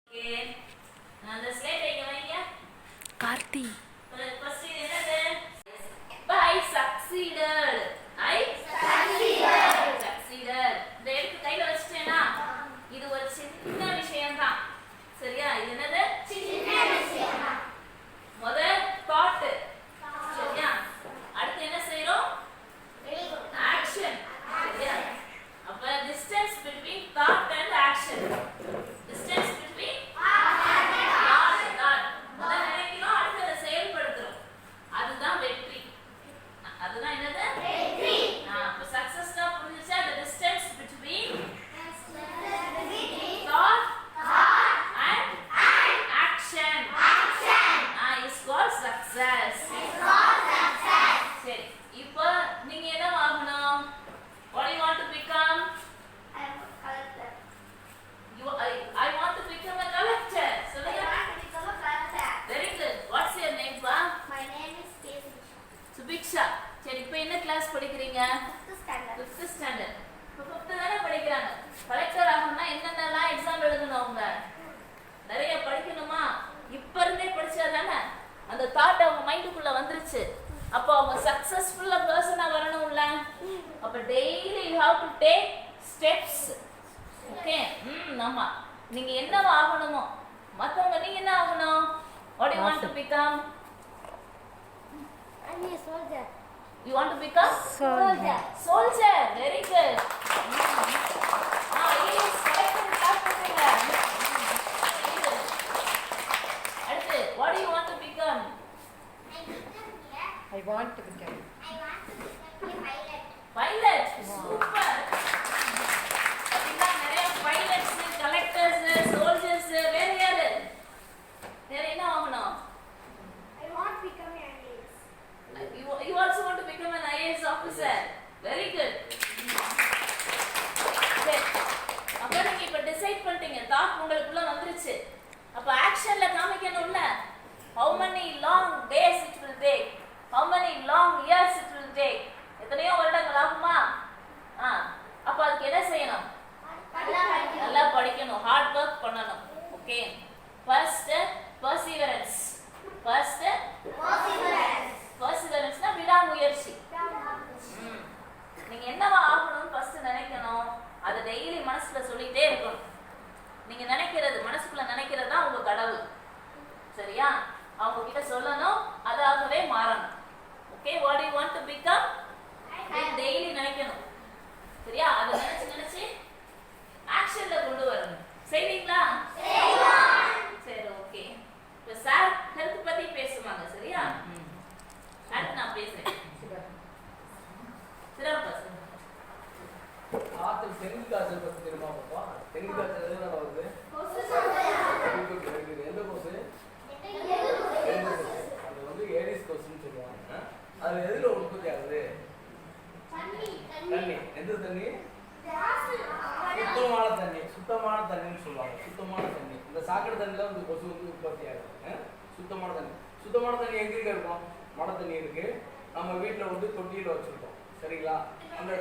Okay. The slide எங்க வைங்க? Karthi. First என்னது? I succeeded. Succeeded. இந்த எடுத்து கையில வச்சிட்டேனா? இது ஒரு சின்ன விஷயம் தான். சரியா? இது என்னது? சின்ன விஷயம் தான். முத thought. சரியா? அடுத்து என்ன செய்றோம்? Action. சரியா? அப்ப distance between thought and action. Distance between அதுதான் வெற்றி. அதுதான் என்னது? வெற்றி. அப்ப சக்சஸ்னா புரிஞ்சுச்சா? the distance between thought and action is called success. சரி, இப்போ நீங்க என்ன ஆகணும்? What do you want to become? I want to become a collector. சொல்லுங்க. Very good. What's your name, pa? My name is Subiksha. சரி, இப்போ என்ன class படிக்கிறீங்க? 5th standard. 5th standard. இப்போ 5th தானே படிக்கிறாங்க. கலெக்டர் ஆகணும்னா என்னென்னலாம் எக்ஸாம் எழுதணும் அவங்க? நிறைய படிக்கணுமா? இப்போ இருந்தே படிச்சா தானே அந்த தாட் அவங்க மைண்டுக்குள்ள வந்துருச்சு. அப்போ அவங்க சக்சஸ்ஃபுல்லா பர்சனா வரணும்ல. அப்ப daily you have to take steps. Okay? ஆமா. நீங்க என்னவா ஆகணுமோ மத்தவங்க நீங்க என்ன ஆகணும்? What do you want to become? I'm a soldier. You want to become? Soldier. Soldier. Very good. Yes, correct. Clap பண்ணுங்க. அடுத்து, what do you want to become? I want to become. I want to become a pilot. Pilot. Super. அப்படின்னா நிறைய pilots, collectors, soldiers, வேற யாரு? வேற என்ன ஆகணும்? I want to become an IAS. You also want to become an IAS officer. Very good. சரி. அப்ப நீங்க இப்ப டிசைட் பண்ணிட்டீங்க. தாட் உங்களுக்குள்ள வந்துருச்சு. அப்ப ஆக்ஷன்ல காமிக்கணும்ல. How many long days it will take? How many long years it will take? எத்தனையோ வருடங்கள் ஆகுமா? அப்ப அதுக்கு என்ன செய்யணும்? நல்லா படிக்கணும். ஹார்ட் ஒர்க் பண்ணணும். ஓகே. First perseverance. Perseveranceனா விடாமுயற்சி. நீங்க என்னவா ஆகணும்னு ஃபர்ஸ்ட் நினைக்கணும். அதை டெய்லி மனசுல சொல்லிட்டே இருக்கணும். நீங்க நினைக்கிறது மனசுக்குள்ள நினைக்கிறது தான் உங்க கடவுள். சரியா? அவங்க கிட்ட சொல்லணும், அதாகவே மாறணும். Okay? What to you want to become? Daily நினைக்கணும். சரியா? அதை நினைச்சு ஆக்ஷன்ல கொண்டு வரணும். செய்வீங்களா? சரி, ஓகே. இப்போ சார் ஹெல்த் பத்தி பேசுவாங்க. சரியா? அடுத்து நான் பேசுறேன். சிறப்பா ஆத்துல தெங்கு காய்ச்சல் பத்தி தெரியுமா பாப்பா? தெங்கு காய்ச்சல் எதுனால வருது? எந்த கொசு? அது வந்து ஏடிஸ் கொசுன்னு சொல்லுவாங்க. அது எதுல உற்பத்தி ஆகுது? தண்ணி. எந்த தண்ணி? சுத்தமான தண்ணின்னு சொல்லுவாங்க. சுத்தமான தண்ணி. இந்த சாக்கடை தண்ணில வந்து கொசு வந்து உற்பத்தி ஆகுது. சுத்தமான தண்ணி எங்க இருக்கும்? மழை தண்ணி இருக்கு. நம்ம வீட்டுல வந்து தொட்டியில வச்சிருக்கோம். சரிங்களா? அந்த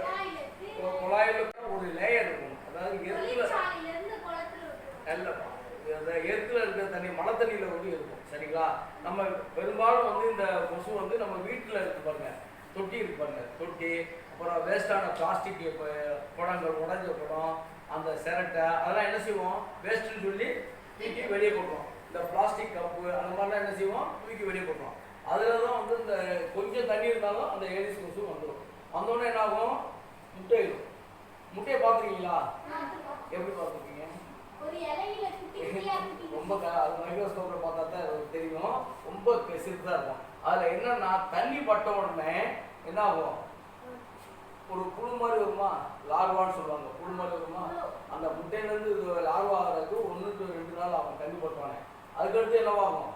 குழாயில ஒரு லேயர் இருக்கும். அதாவது எர்த்துல இருக்கிற தண்ணி மழை தண்ணியில வந்து இருக்கும். சரிங்களா? நம்ம பெரும்பாலும் வந்து இந்த கொசு வந்து நம்ம வீட்டுல இருக்கு பாருங்க. தொட்டி இருக்கு பாருங்க. தொட்டி, அப்புறம் வேஸ்டான பிளாஸ்டிக் குடங்கள், உடஞ்ச குடம், அந்த சிரட்டை, அதெல்லாம் என்ன செய்வோம்? வேஸ்ட்னு சொல்லி தூக்கி வெளியே போடுறோம். இந்த பிளாஸ்டிக் கப்பு அந்த மாதிரிலாம் என்ன செய்வோம்? தூக்கி வெளியே போடுறோம். அதில் தான் வந்து இந்த கொஞ்சம் தண்ணி இருந்தாலும் அந்த ஏடிஸ் கொசு வந்துடும். வந்தோடனே என்ன ஆகும்? முட்டையிடும். முட்டையை பார்த்துருக்கீங்களா? எப்படி பார்த்துருக்கீங்க? ரொம்ப அது மைக்ரோஸ்கோப்ல பார்த்தா தான் தெரியும். ரொம்ப சிறுதாக இருக்கும். அதில் என்னன்னா தண்ணி பட்ட உடனே என்ன ஆகும்? ஒரு புழு மாதிரி வருமா? லார்வான்னு சொல்லுவாங்க. புழு மாதிரி வருமா? அந்த முட்டையிலேருந்து லார்வா ஆகிறதுக்கு 1 to 2 நாள் ஆகும். தண்ணி பட்டோடனே அதுக்கடுத்து என்னவாகும்?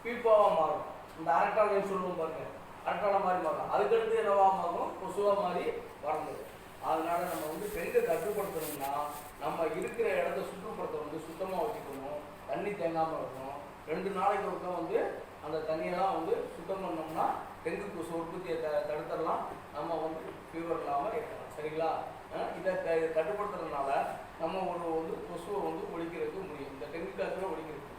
பீப்பாவாக மாறும். இந்த அரட்டாளைன்னு சொல்லுவோம் பாருங்க. அரட்டாளை மாதிரி மாறும். அதுக்கடுத்து என்னவாக மாறும்? கொசுவா மாதிரி வளர்ந்தது. அதனால நம்ம வந்து பெண்களை கட்டுப்படுத்தணும்னா நம்ம இருக்கிற இடத்த சுற்றுப்புறத்தை வந்து சுத்தமாக வச்சுக்கணும். தண்ணி தேங்காமல் இருக்கணும். 2 நாளைக்கு ஒருக்கா வந்து அந்த தண்ணியெல்லாம் வந்து சுத்தம் பண்ணோம்னா டெங்கு கொசு உற்பத்தியை தடுத்துடலாம். நம்ம வந்து ஃபீவர் இல்லாமல் இருக்கலாம். சரிங்களா? இதை கட்டுப்படுத்துறதுனால நம்ம ஒரு வந்து கொசுவை வந்து ஒழிக்கிறதுக்கு முடியும். இந்த டெங்கு காய்ச்சலை ஒழிக்கிறது.